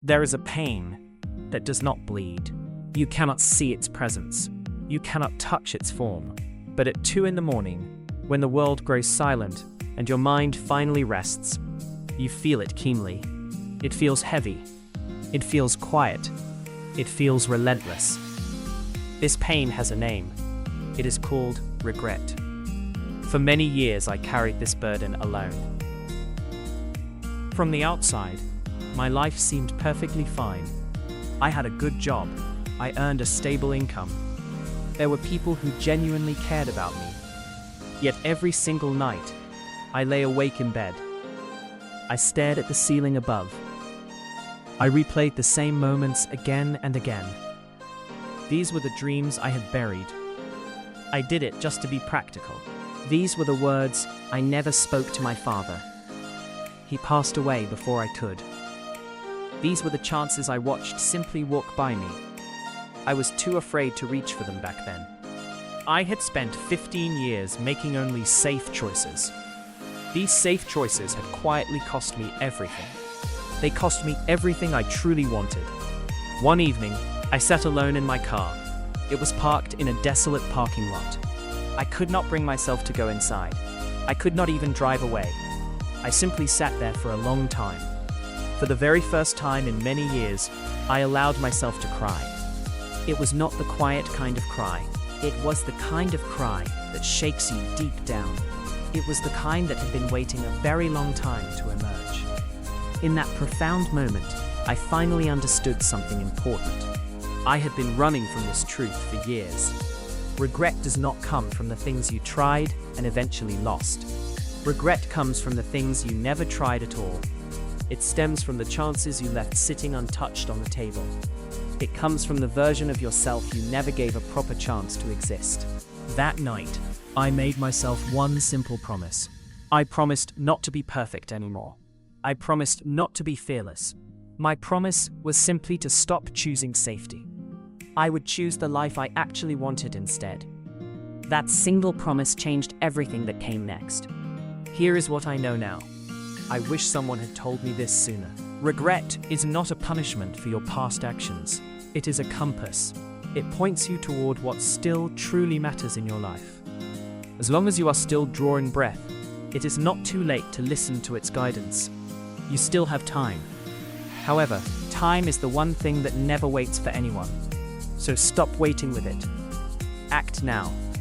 There is a pain that does not bleed. You cannot see its presence. You cannot touch its form. But at 2 a.m, when the world grows silent and your mind finally rests, you feel it keenly. It feels heavy. It feels quiet. It feels relentless. This pain has a name. It is called regret. For many years I carried this burden alone. From the outside, my life seemed perfectly fine. I had a good job. I earned a stable income. There were people who genuinely cared about me. Yet every single night, I lay awake in bed. I stared at the ceiling above. I replayed the same moments again and again. These were the dreams I had buried. I did it just to be practical. These were the words I never spoke to my father. He passed away before I could. These were the chances I watched simply walk by me. I was too afraid to reach for them back then. I had spent 15 years making only safe choices. These safe choices had quietly cost me everything. They cost me everything I truly wanted. One evening, I sat alone in my car. It was parked in a desolate parking lot. I could not bring myself to go inside. I could not even drive away. I simply sat there for a long time. For the very first time in many years, I allowed myself to cry. It was not the quiet kind of cry. It was the kind of cry that shakes you deep down. It was the kind that had been waiting a very long time to emerge. In that profound moment, I finally understood something important. I had been running from this truth for years. Regret does not come from the things you tried and eventually lost. Regret comes from the things you never tried at all. It stems from the chances you left sitting untouched on the table. It comes from the version of yourself you never gave a proper chance to exist. That night, I made myself one simple promise. I promised not to be perfect anymore. I promised not to be fearless. My promise was simply to stop choosing safety. I would choose the life I actually wanted instead. That single promise changed everything that came next. Here is what I know now. I wish someone had told me this sooner. Regret is not a punishment for your past actions. It is a compass. It points you toward what still truly matters in your life. As long as you are still drawing breath, it is not too late to listen to its guidance. You still have time. However, time is the one thing that never waits for anyone. So stop waiting with it. Act now.